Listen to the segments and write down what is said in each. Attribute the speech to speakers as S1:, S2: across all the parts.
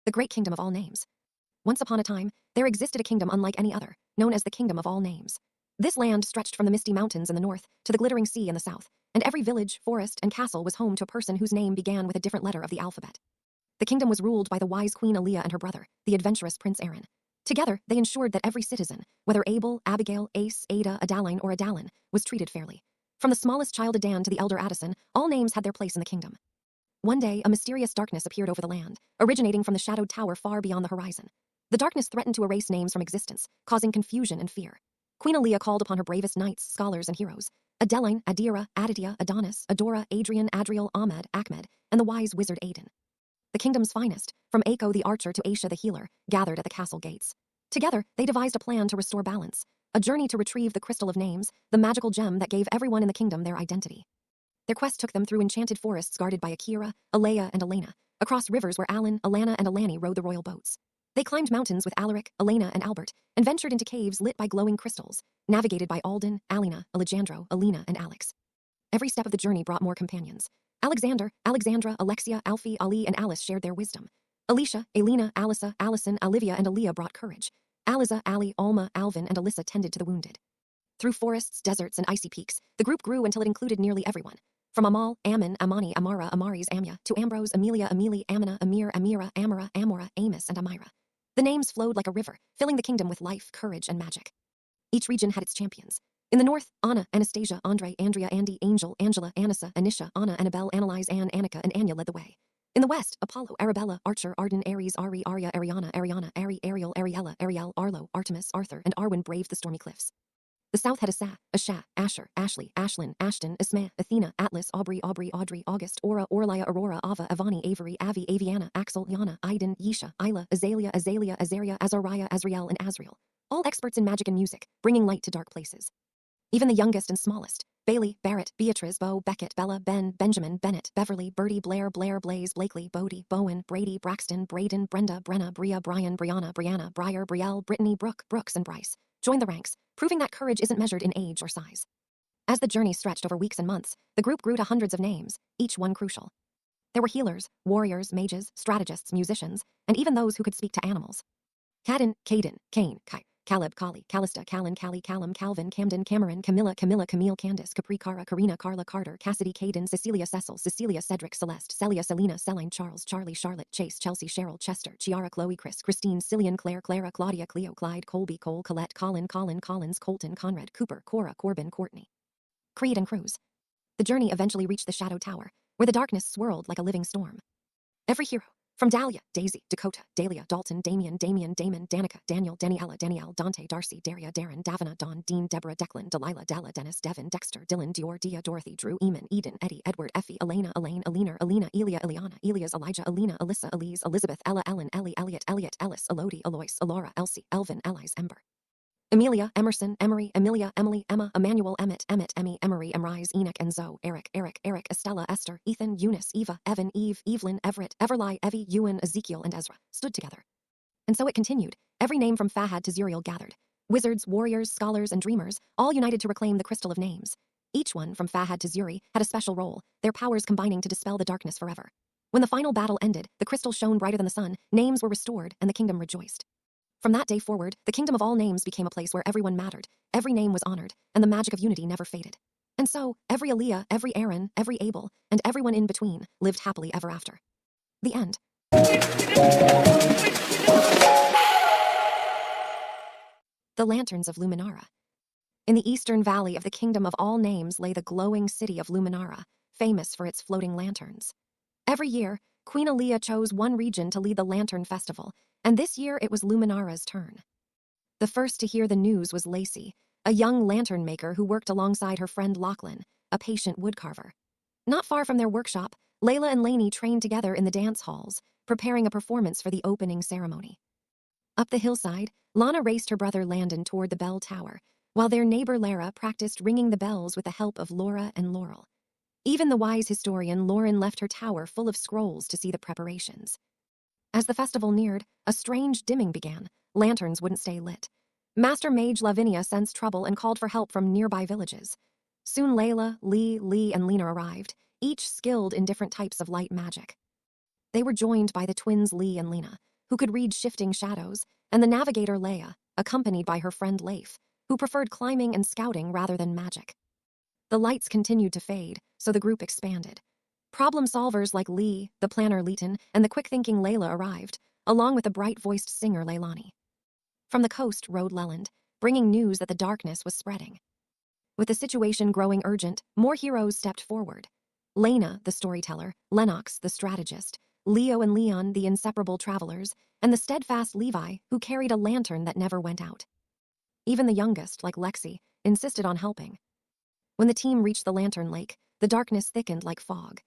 S1: the great kingdom of all names. Once upon a time, there existed a kingdom unlike any other, known as the Kingdom of All Names. This land stretched from the misty mountains in the north to the glittering sea in the south, and every village, forest, and castle was home to a person whose name began with a different letter of the alphabet. The kingdom was ruled by the wise Queen Aaliyah and her brother, the adventurous Prince Aaron. Together, they ensured that every citizen, whether Abel, Abigail, Ace, Ada, Adaline, or Adalin, was treated fairly. From the smallest child Adan to the elder Addison, all names had their place in the kingdom. One day, a mysterious darkness appeared over the land, originating from the shadowed tower far beyond the horizon. The darkness threatened to erase names from existence, causing confusion and fear. Queen Aaliyah called upon her bravest knights, scholars, and heroes: Adeline, Adira, Aditya, Adonis, Adora, Adrian, Adriel, Ahmed, Ahmed, and the wise wizard Aiden. The kingdom's finest, from Aiko the archer to Aisha the healer, gathered at the castle gates. Together, they devised a plan to restore balance, a journey to retrieve the crystal of names, the magical gem that gave everyone in the kingdom their identity. Their quest took them through enchanted forests guarded by Akira, Alea, and Elena, across rivers where Alan, Alana, and Alani rode the royal boats. They climbed mountains with Alaric, Elena, and Albert, and ventured into caves lit by glowing crystals, navigated by Alden, Alina, Alejandro, Alina, and Alex. Every step of the journey brought more companions. Alexander, Alexandra, Alexia, Alfie, Ali, and Alice shared their wisdom. Alicia, Elena, Alissa, Allison, Olivia, and Aaliyah brought courage. Aliza, Ali, Alma, Alvin, and Alyssa tended to the wounded. Through forests, deserts, and icy peaks, the group grew until it included nearly everyone. From Amal, Ammon, Amani, Amara, Amaris, Amya, to Ambrose, Amelia, Amelie, Amina, Amir, Amira, Amora, Amora, Amos, and Amira. The names flowed like a river, filling the kingdom with life, courage, and magic. Each region had its champions. In the north, Anna, Anastasia, Andre, Andrea, Andy, Angel, Angela, Anissa, Anisha, Anna, Annabelle, Annalise, Anne, Annika, and Anya led the way. In the west, Apollo, Arabella, Archer, Arden, Ares, Ari, Arya, Ariana, Ariana, Ari, Ariel, Ariella, Ariel, Arlo, Artemis, Arthur, and Arwen braved the stormy cliffs. The south had Asa, Asha, Asher, Ashley, Ashlyn, Ashton, Isma, Athena, Atlas, Aubrey, Audrey, August, Aura, Orlia, Aurora, Ava, Avani, Avery, Avi, Aviana, Axel, Yana, Iden, Yisha, Isla, Azalea, Azaria, Azariah, Azriel, and Azriel. All experts in magic and music, bringing light to dark places. Even the youngest and smallest, Bailey, Barrett, Beatrice, Beau, Beckett, Bella, Ben, Benjamin, Bennett, Beverly, Bertie, Blair, Blaze, Blakely, Bodie, Bowen, Brady, Braxton, Braden, Brenda, Brenna, Bria, Brian, Brianna, Briar, Brielle, Brittany, Brooke, Brooks, and Bryce joined the ranks, proving that courage isn't measured in age or size. As the journey stretched over weeks and months, the group grew to hundreds of names, each one crucial. There were healers, warriors, mages, strategists, musicians, and even those who could speak to animals. Caden, Kane, Kai, Caleb, Kali, Callista, Callan, Callie, Callum, Calvin, Camden, Cameron, Camilla, Camille, Candace, Capri, Cara, Karina, Carla, Carter, Cassidy, Caden, Cecilia, Cecil, Cecilia, Cedric, Celeste, Celia, Selena, Celine, Charles, Charlie, Charlotte, Chase, Chelsea, Cheryl, Chester, Chiara, Chloe, Chris, Christine, Cillian, Claire, Clara, Claudia, Cleo, Clyde, Colby, Cole, Colette, Colin, Collins, Colton, Conrad, Cooper, Cora, Corbin, Courtney. Creed and Cruz. The journey eventually reached the Shadow Tower, where the darkness swirled like a living storm. Every hero, from Dahlia, Daisy, Dakota, Dahlia, Dalton, Damien, Damon, Danica, Daniel, Daniela, Danielle, Dante, Darcy, Daria, Darren, Davina, Dawn, Dean, Deborah, Declan, Delilah, Della, Dennis, Devin, Dexter, Dylan, Dior, Dia, Dorothy, Drew, Eamon, Eden, Eddie, Edward, Effie, Elena, Elaine, Alina, Elia, Eliana, Elias, Elijah, Alina, Alyssa, Elise, Elizabeth, Ella, Ellen, Ellie, Elliot, Ellis, Elodie, Alois, Alora, Elsie, Elvin, Elise, Ember. Emilia, Emerson, Emery, Emilia, Emily, Emma, Emmanuel, Emmett, Emmy, Emery, Emrise, Enoch, and Zoe, Eric, Estella, Esther, Ethan, Eunice, Eva, Evan, Eve, Evelyn, Everett, Everly, Evie, Ewan, Ezekiel, and Ezra stood together. And so it continued. Every name from Fahad to Zuriel gathered. Wizards, warriors, scholars, and dreamers, all united to reclaim the crystal of names. Each one, from Fahad to Zuri, had a special role, their powers combining to dispel the darkness forever. When the final battle ended, the crystal shone brighter than the sun, names were restored, and the kingdom rejoiced. From that day forward, the Kingdom of All Names became a place where everyone mattered, every name was honored, and the magic of unity never faded. And so, every Aaliyah, every Aaron, every Abel, and everyone in between lived happily ever after. The end. The Lanterns of Luminara. In the eastern valley of the Kingdom of All Names lay the glowing city of Luminara, famous for its floating lanterns. Every year, Queen Aaliyah chose one region to lead the Lantern Festival, and this year it was Luminara's turn. The first to hear the news was Lacey, a young lantern maker who worked alongside her friend Lachlan, a patient woodcarver. Not far from their workshop, Layla and Lainey trained together in the dance halls, preparing a performance for the opening ceremony. Up the hillside, Lana raced her brother Landon toward the bell tower, while their neighbor Lara practiced ringing the bells with the help of Laura and Laurel. Even the wise historian Lauren left her tower full of scrolls to see the preparations. As the festival neared, a strange dimming began. Lanterns wouldn't stay lit. Master Mage Lavinia sensed trouble and called for help from nearby villages. Soon Layla, Lee, and Lena arrived, each skilled in different types of light magic. They were joined by the twins Lee and Lena, who could read shifting shadows, and the navigator Leia, accompanied by her friend Leif, who preferred climbing and scouting rather than magic. The lights continued to fade, so the group expanded. Problem solvers like Lee, the planner Leighton, and the quick-thinking Layla arrived, along with the bright-voiced singer Leilani. From the coast rode Leland, bringing news that the darkness was spreading. With the situation growing urgent, more heroes stepped forward. Lena, the storyteller, Lennox, the strategist, Leo and Leon, the inseparable travelers, and the steadfast Levi, who carried a lantern that never went out. Even the youngest, like Lexi, insisted on helping. When the team reached the lantern lake, the darkness thickened like fog.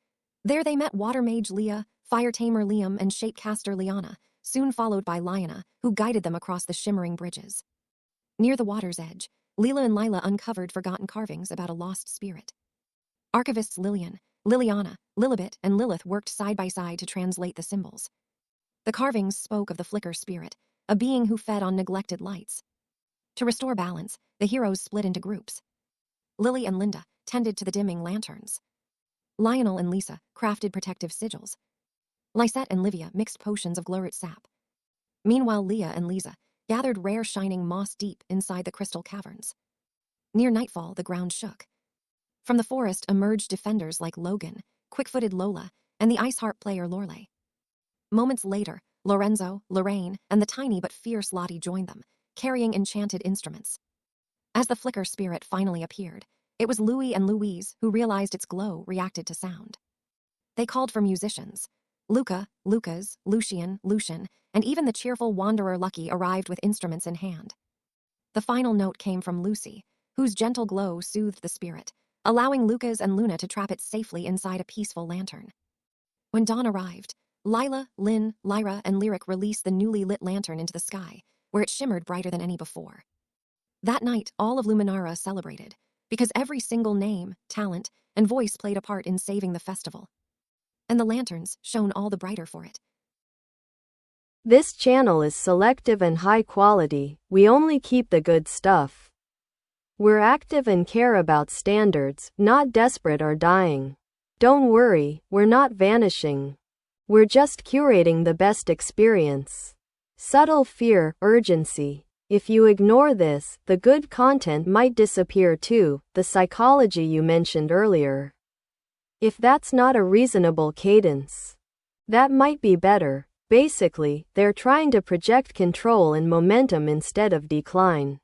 S1: There they met water mage Leah, fire tamer Liam, and shapecaster Liana, soon followed by Liana, who guided them across the shimmering bridges. Near the water's edge, Leela and Lila uncovered forgotten carvings about a lost spirit. Archivists Liliana, Lilibet, and Lilith worked side by side to translate the symbols. The carvings spoke of the flicker spirit, a being who fed on neglected lights. To restore balance, the heroes split into groups. Lily and Linda tended to the dimming lanterns. Lionel and Lisa crafted protective sigils. Lysette and Livia mixed potions of glowroot sap. Meanwhile, Leah and Lisa gathered rare shining moss deep inside the crystal caverns. Near nightfall, the ground shook. From the forest emerged defenders like Logan, quick-footed Lola, and the ice harp player Lorelei. Moments later, Lorenzo, Lorraine, and the tiny but fierce Lottie joined them, carrying enchanted instruments. As the flicker spirit finally appeared, it was Louis and Louise who realized its glow reacted to sound. They called for musicians. Luca, Lucas, Lucian, and even the cheerful wanderer Lucky arrived with instruments in hand. The final note came from Lucy, whose gentle glow soothed the spirit, allowing Lucas and Luna to trap it safely inside a peaceful lantern. When dawn arrived, Lila, Lynn, Lyra, and Lyric released the newly lit lantern into the sky, where it shimmered brighter than any before. That night, all of Luminara celebrated, because every single name, talent, and voice played a part in saving the festival. And the lanterns shone all the brighter for it.
S2: This channel is selective and high quality. We only keep the good stuff. We're active and care about standards, not desperate or dying. Don't worry, we're not vanishing. We're just curating the best experience. Subtle fear, urgency. If you ignore this, the good content might disappear too, the psychology you mentioned earlier. If that's not a reasonable cadence, that might be better. Basically, they're trying to project control and momentum instead of decline.